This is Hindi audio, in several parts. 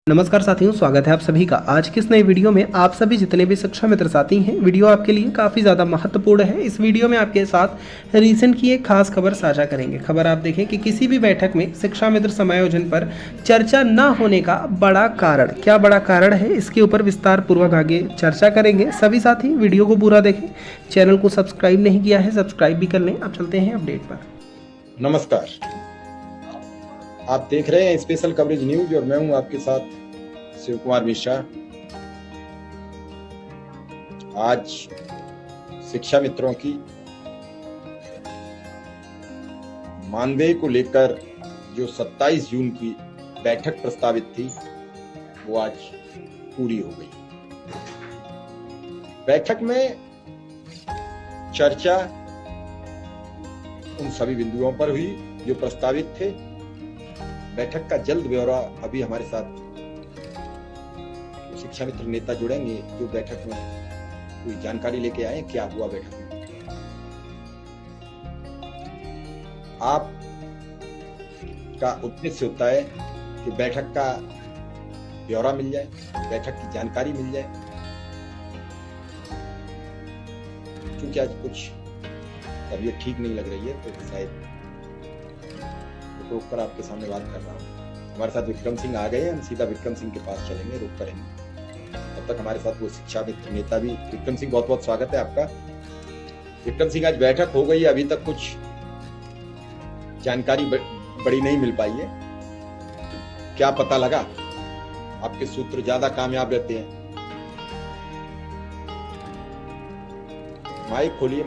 नमस्कार साथियों, स्वागत है आप सभी का आज की इस नई वीडियो में। आप सभी जितने भी शिक्षा मित्र साथी हैं, वीडियो आपके लिए काफ़ी ज़्यादा महत्वपूर्ण है। इस वीडियो में आपके साथ रीसेंट की एक खास खबर साझा करेंगे। खबर आप देखें कि किसी भी बैठक में शिक्षा मित्र समायोजन पर चर्चा न होने का बड़ा कारण, क्या बड़ा कारण है, इसके ऊपर विस्तार पूर्वक आगे चर्चा करेंगे। सभी साथी वीडियो को पूरा देखें। चैनल को सब्सक्राइब नहीं किया है, सब्सक्राइब भी कर लें। अब चलते हैं अपडेट पर। नमस्कार, आप देख रहे हैं स्पेशल कवरेज न्यूज और मैं हूं आपके साथ शिव कुमार मिश्रा। आज शिक्षा मित्रों की मानदेय को लेकर जो 27 जून की बैठक प्रस्तावित थी वो आज पूरी हो गई। बैठक में चर्चा उन सभी बिंदुओं पर हुई जो प्रस्तावित थे। बैठक का जल्द ब्यौरा अभी हमारे साथ शिक्षा मित्र नेता जुड़ेंगे जो बैठक में कोई जानकारी लेके आए, क्या हुआ बैठक में। आप का उद्देश्य होता है कि बैठक का ब्यौरा मिल जाए, बैठक की जानकारी मिल जाए। क्योंकि आज कुछ तबीयत ठीक नहीं लग रही है तो शायद रोक कर आपके सामने बात कर रहा हूँ। हमारे साथ विक्रम सिंह आ गए हैं, हम सीधा विक्रम सिंह के पास चलेंगे, रुक करेंगे। तब तक हमारे साथ वो शिक्षा मित्र नेता भी। विक्रम सिंह, बहुत बहुत स्वागत है आपका। विक्रम सिंह, आज बैठक हो गई, अभी तक कुछ जानकारी बड़ी नहीं मिल पाई है, क्या पता लगा? आपके सूत्र ज्यादा कामयाब रहते हैं। माइक खोलिए,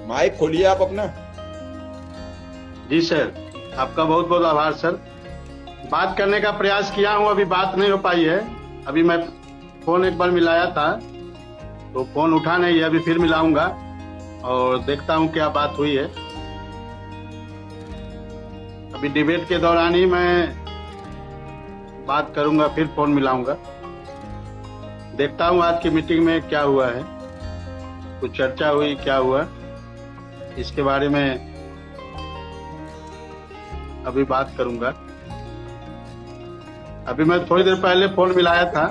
माइक खोलिए आप अपना। जी सर, आपका बहुत बहुत आभार सर। बात करने का प्रयास किया हूं, अभी बात नहीं हो पाई है। अभी मैं फोन एक बार मिलाया था तो फोन उठा नहीं है, अभी फिर मिलाऊंगा और देखता हूं क्या बात हुई है। अभी डिबेट के दौरान ही मैं बात करूंगा, फिर फोन मिलाऊंगा। देखता हूं आज की मीटिंग में क्या हुआ है, कुछ चर्चा हुई, क्या हुआ इसके बारे में अभी बात करूंगा। अभी मैं थोड़ी देर पहले फोन मिलाया था।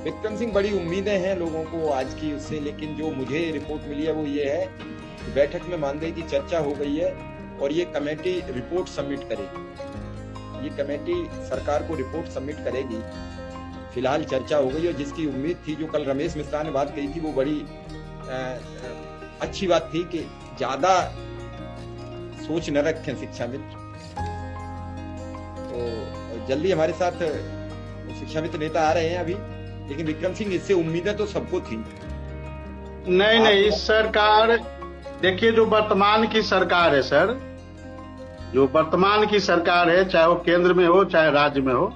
विक्रम सिंह, बड़ी उम्मीदें हैं लोगों को आज की उससे, लेकिन जो मुझे रिपोर्ट मिली है वो ये है कि बैठक में मानदेय की चर्चा हो गई है और ये कमेटी रिपोर्ट सबमिट करेगी। ये कमेटी सरकार को रिपोर्ट सबमिट करेगी। फिलहाल चर्चा हो गई और जिसकी उम्मीद थी, जो कल रमेश मिश्रा ने बात कही थी, वो बड़ी अच्छी बात थी कि ज्यादा सोच न रखें शिक्षा मित्र। तो जल्दी हमारे साथ शिक्षा मित्र नेता आ रहे हैं अभी, लेकिन विक्रम सिंह, इससे उम्मीदें तो सबको थी। नहीं, इस सरकार, देखिए जो वर्तमान की सरकार है सर, जो वर्तमान की सरकार है, चाहे वो केंद्र में हो चाहे राज्य में हो,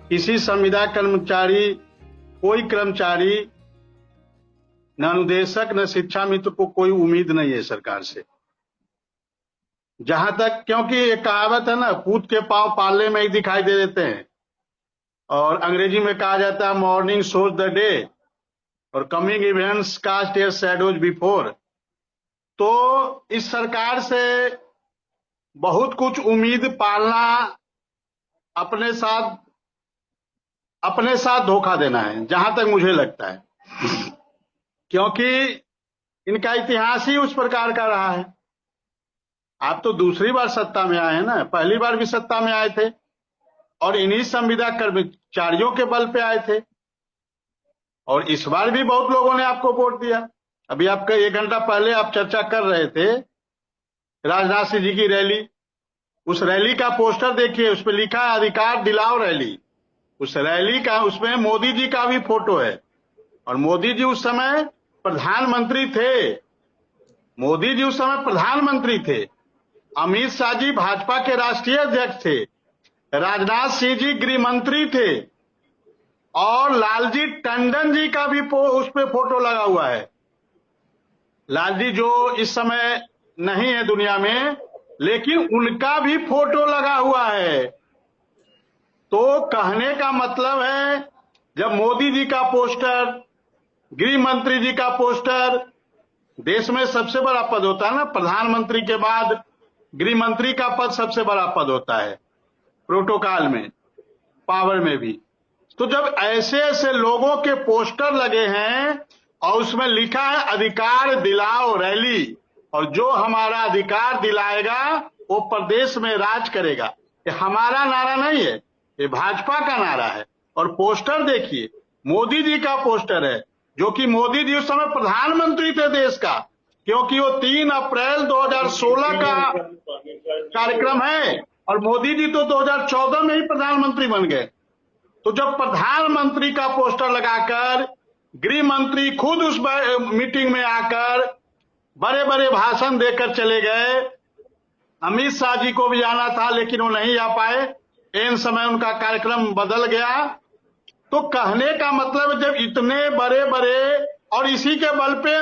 किसी संविदा कर्मचारी, कोई कर्मचारी, न अनुदेशक न शिक्षा मित्र को कोई उम्मीद नहीं है सरकार से। जहां तक, क्योंकि एक कहावत है ना, पूत के पांव पाले में ही दिखाई दे देते हैं, और अंग्रेजी में कहा जाता है मॉर्निंग शोज द डे और coming events cast their shadows before. तो इस सरकार से बहुत कुछ उम्मीद पालना अपने साथ धोखा देना है, जहां तक मुझे लगता है, क्योंकि इनका इतिहास ही उस प्रकार का रहा है। आप तो दूसरी बार सत्ता में आए हैं ना, पहली बार भी सत्ता में आए थे और इन्हीं संविदा कर्मचारियों के बल पे आए थे, और इस बार भी बहुत लोगों ने आपको वोट दिया। अभी आपका 1 घंटा पहले आप चर्चा कर रहे थे राजनाथ सिंह जी की रैली, उस रैली का पोस्टर देखिए, उस पर लिखा है अधिकार दिलाओ रैली। उस रैली का, उसमें मोदी जी का भी फोटो है, और मोदी जी उस समय प्रधानमंत्री थे। अमित शाह जी भाजपा के राष्ट्रीय अध्यक्ष थे, राजनाथ सिंह जी गृह मंत्री थे, और लालजी टंडन जी का भी उस पे फोटो लगा हुआ है। लालजी जो इस समय नहीं है दुनिया में, लेकिन उनका भी फोटो लगा हुआ है। तो कहने का मतलब है, जब मोदी जी का पोस्टर, गृह मंत्री जी का पोस्टर, देश में सबसे बड़ा पद होता है ना, प्रधानमंत्री के बाद गृह मंत्री का पद सबसे बड़ा पद होता है प्रोटोकॉल में। पावर में भी। तो जब ऐसे ऐसे लोगों के पोस्टर लगे हैं और उसमें लिखा है अधिकार दिलाओ रैली, और जो हमारा अधिकार दिलाएगा वो प्रदेश में राज करेगा, ये हमारा नारा नहीं है, ये भाजपा का नारा है। और पोस्टर देखिए, मोदी जी का पोस्टर है, जो कि मोदी जी उस समय प्रधानमंत्री थे देश का, क्योंकि वो 3 अप्रैल 2016 का कार्यक्रम है और मोदी जी तो 2014 में ही प्रधानमंत्री बन गए। तो जब प्रधानमंत्री का पोस्टर लगाकर गृह मंत्री खुद उस मीटिंग में आकर बड़े बड़े भाषण देकर चले गए, अमित शाह जी को भी आना था लेकिन वो नहीं आ पाए, इन समय उनका कार्यक्रम बदल गया। तो कहने का मतलब जब इतने बड़े बड़े, और इसी के बल पे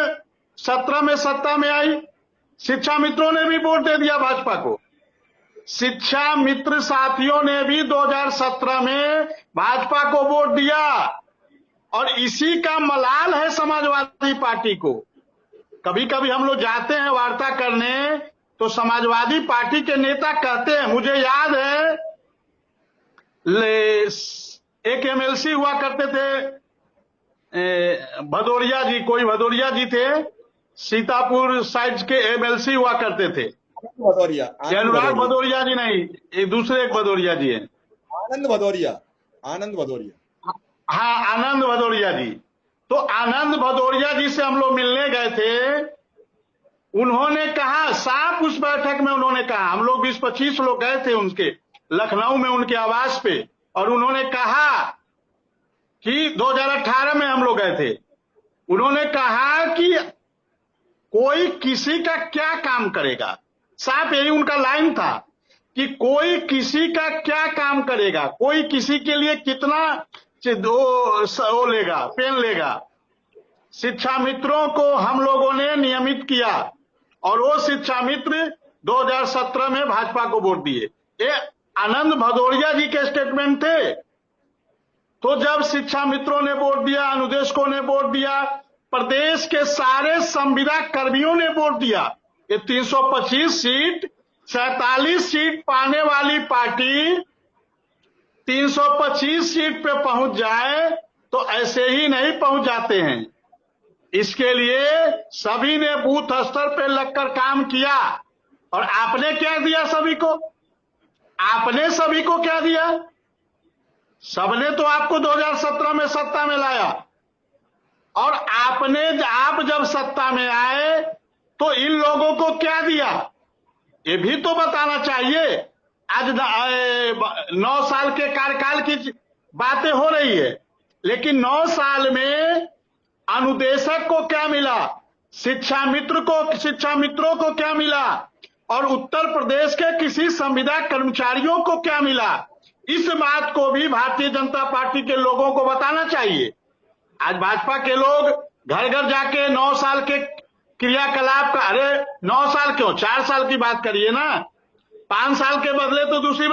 17 में सत्ता में आई, शिक्षा मित्रों ने भी वोट दे दिया भाजपा को। शिक्षा मित्र साथियों ने भी 2017 में भाजपा को वोट दिया, और इसी का मलाल है समाजवादी पार्टी को। कभी कभी हम लोग जाते हैं वार्ता करने तो समाजवादी पार्टी के नेता कहते हैं, मुझे याद है एक एमएलसी हुआ करते थे भदौरिया जी, कोई भदौरिया जी थे, सीतापुर साइड के एमएलसी हुआ करते थे। अनुराग भदौरिया जी नहीं, एक दूसरे एक भदौरिया जी है, आनंद भदौरिया। हाँ, आनंद भदौरिया जी। तो आनंद भदौरिया जी से हम लोग मिलने गए थे, उन्होंने कहा साफ उस बैठक में, उन्होंने कहा, हम लोग 20-25 लोग गए थे उनके लखनऊ में उनके आवास पे, और उन्होंने कहा कि 2018 में हम लोग गए थे, उन्होंने कहा कि कोई किसी का क्या काम करेगा, साफ यही उनका लाइन था कि कोई किसी का क्या काम करेगा, कोई किसी के लिए कितना वो लेगा, पेन लेगा। शिक्षा मित्रों को हम लोगों ने नियमित किया और वो शिक्षा मित्र 2017 में भाजपा को वोट दिए। ये आनंद भदौरिया जी के स्टेटमेंट थे। तो जब शिक्षा मित्रों ने वोट दिया, अनुदेशकों ने वोट दिया, प्रदेश के सारे संविदा कर्मियों ने वोट दिया। ये 325 सीट, 47 सीट पाने वाली पार्टी 325 सीट पे पहुंच जाए तो ऐसे ही नहीं पहुंच जाते हैं। इसके लिए सभी ने बूथ स्तर पे लगकर काम किया। और आपने क्या दिया सभी को? आपने सभी को क्या दिया? सबने तो आपको 2017 में सत्ता में लाया, और आप जब सत्ता में आए तो इन लोगों को क्या दिया, ये भी तो बताना चाहिए। आज 9 साल के कार्यकाल की बातें हो रही है, लेकिन 9 साल में अनुदेशक को क्या मिला, शिक्षा मित्रों को क्या मिला, और उत्तर प्रदेश के किसी संविदा कर्मचारियों को क्या मिला, इस बात को भी भारतीय जनता पार्टी के लोगों को बताना चाहिए। आज भाजपा के लोग घर घर जाके 9 साल के क्रियाकलाप का, अरे 9 साल क्यों, 4 साल की बात करिए ना, 5 साल के बदले तो दूसरी